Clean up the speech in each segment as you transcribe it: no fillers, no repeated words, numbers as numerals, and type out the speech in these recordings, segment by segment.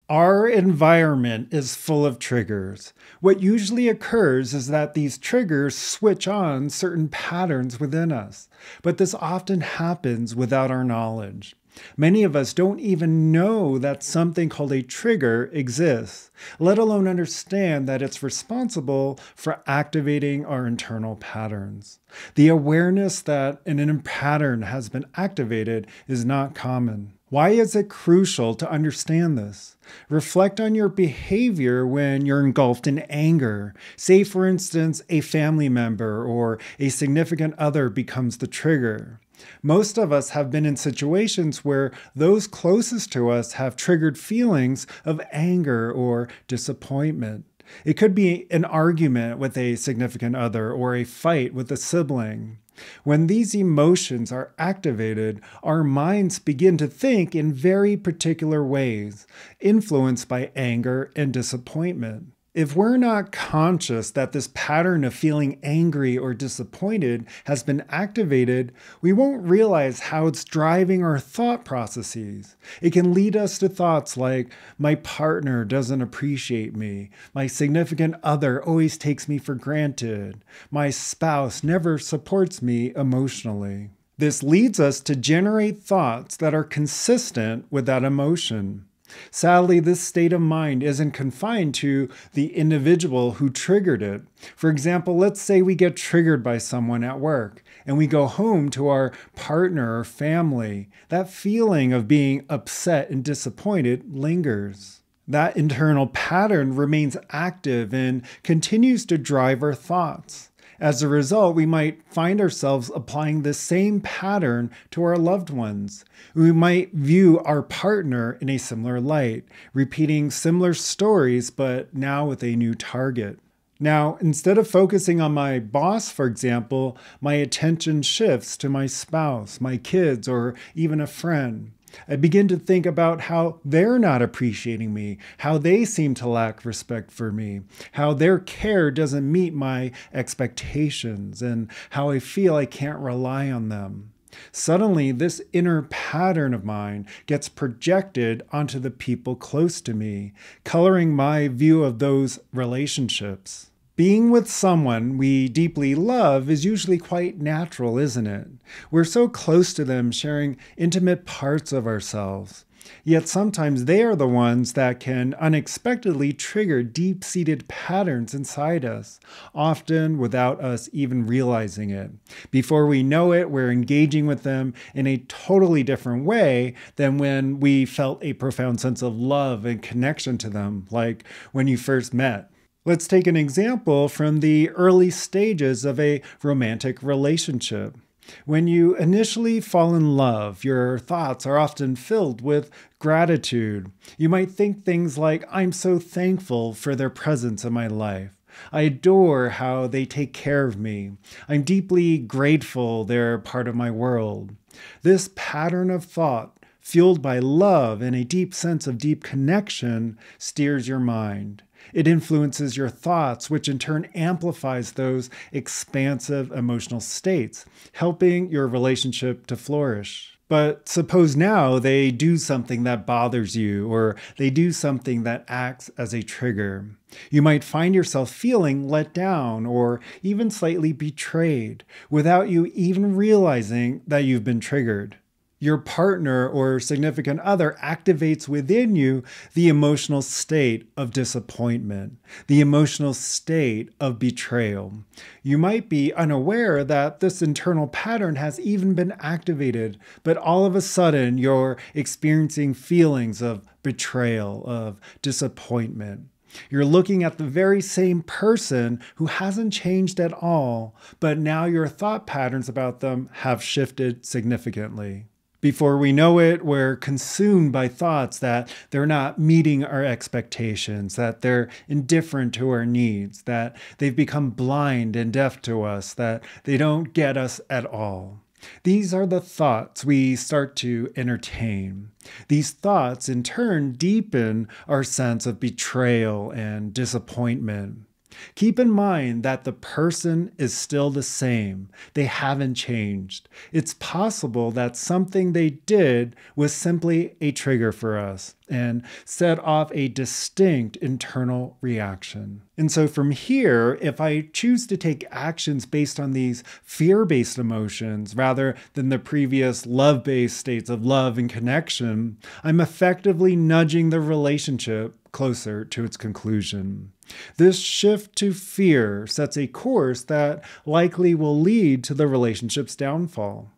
Our environment is full of triggers. What usually occurs is that these triggers switch on certain patterns within us, but this often happens without our knowledge. Many of us don't even know that something called a trigger exists, let alone understand that it's responsible for activating our internal patterns. The awareness that an inner pattern has been activated is not common. Why is it crucial to understand this? Reflect on your behavior when you're engulfed in anger. Say, for instance, a family member or a significant other becomes the trigger. Most of us have been in situations where those closest to us have triggered feelings of anger or disappointment. It could be an argument with a significant other or a fight with a sibling. When these emotions are activated, our minds begin to think in very particular ways, influenced by anger and disappointment. If we're not conscious that this pattern of feeling angry or disappointed has been activated, we won't realize how it's driving our thought processes. It can lead us to thoughts like, my partner doesn't appreciate me, my significant other always takes me for granted, my spouse never supports me emotionally. This leads us to generate thoughts that are consistent with that emotion. Sadly, this state of mind isn't confined to the individual who triggered it. For example, let's say we get triggered by someone at work and we go home to our partner or family. That feeling of being upset and disappointed lingers. That internal pattern remains active and continues to drive our thoughts. As a result, we might find ourselves applying the same pattern to our loved ones. We might view our partner in a similar light, repeating similar stories, but now with a new target. Now, instead of focusing on my boss, for example, my attention shifts to my spouse, my kids, or even a friend. I begin to think about how they're not appreciating me, how they seem to lack respect for me, how their care doesn't meet my expectations, and how I feel I can't rely on them. Suddenly, this inner pattern of mine gets projected onto the people close to me, coloring my view of those relationships. Being with someone we deeply love is usually quite natural, isn't it? We're so close to them, sharing intimate parts of ourselves. Yet sometimes they are the ones that can unexpectedly trigger deep-seated patterns inside us, often without us even realizing it. Before we know it, we're engaging with them in a totally different way than when we felt a profound sense of love and connection to them, like when you first met. Let's take an example from the early stages of a romantic relationship. When you initially fall in love, your thoughts are often filled with gratitude. You might think things like, I'm so thankful for their presence in my life. I adore how they take care of me. I'm deeply grateful they're part of my world. This pattern of thought, fueled by love and a deep sense of deep connection, steers your mind. It influences your thoughts, which in turn amplifies those expansive emotional states, helping your relationship to flourish. But suppose now they do something that bothers you, or they do something that acts as a trigger. You might find yourself feeling let down or even slightly betrayed without you even realizing that you've been triggered. Your partner or significant other activates within you the emotional state of disappointment, the emotional state of betrayal. You might be unaware that this internal pattern has even been activated, but all of a sudden you're experiencing feelings of betrayal, of disappointment. You're looking at the very same person who hasn't changed at all, but now your thought patterns about them have shifted significantly. Before we know it, we're consumed by thoughts that they're not meeting our expectations, that they're indifferent to our needs, that they've become blind and deaf to us, that they don't get us at all. These are the thoughts we start to entertain. These thoughts, in turn, deepen our sense of betrayal and disappointment. Keep in mind that the person is still the same. They haven't changed. It's possible that something they did was simply a trigger for us and set off a distinct internal reaction. And so from here, if I choose to take actions based on these fear-based emotions rather than the previous love-based states of love and connection, I'm effectively nudging the relationship closer to its conclusion. This shift to fear sets a course that likely will lead to the relationship's downfall.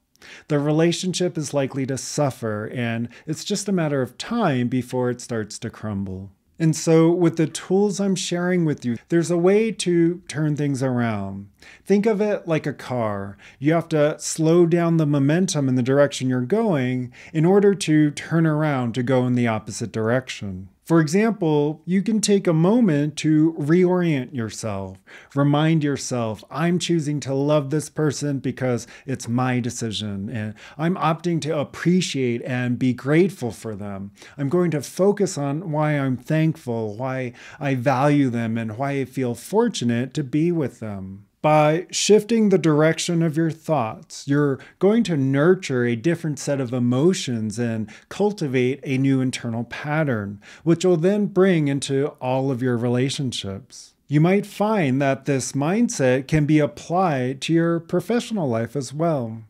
The relationship is likely to suffer, and it's just a matter of time before it starts to crumble. And so with the tools I'm sharing with you, there's a way to turn things around. Think of it like a car. You have to slow down the momentum in the direction you're going in order to turn around to go in the opposite direction. For example, you can take a moment to reorient yourself. Remind yourself, I'm choosing to love this person because it's my decision, and I'm opting to appreciate and be grateful for them. I'm going to focus on why I'm thankful, why I value them, and why I feel fortunate to be with them. By shifting the direction of your thoughts, you're going to nurture a different set of emotions and cultivate a new internal pattern, which will then bring into all of your relationships. You might find that this mindset can be applied to your professional life as well.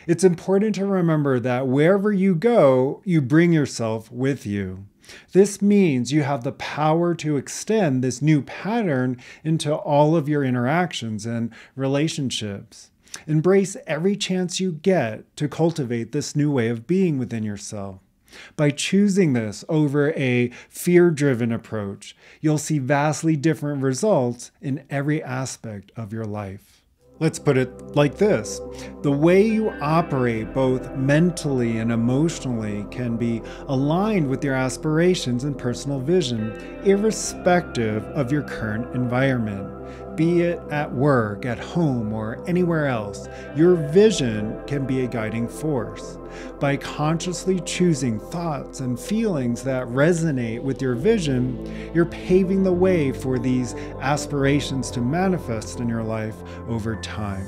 It's important to remember that wherever you go, you bring yourself with you. This means you have the power to extend this new pattern into all of your interactions and relationships. Embrace every chance you get to cultivate this new way of being within yourself. By choosing this over a fear-driven approach, you'll see vastly different results in every aspect of your life. Let's put it like this. The way you operate both mentally and emotionally can be aligned with your aspirations and personal vision, irrespective of your current environment. Be it at work, at home, or anywhere else, your vision can be a guiding force. By consciously choosing thoughts and feelings that resonate with your vision, you're paving the way for these aspirations to manifest in your life over time.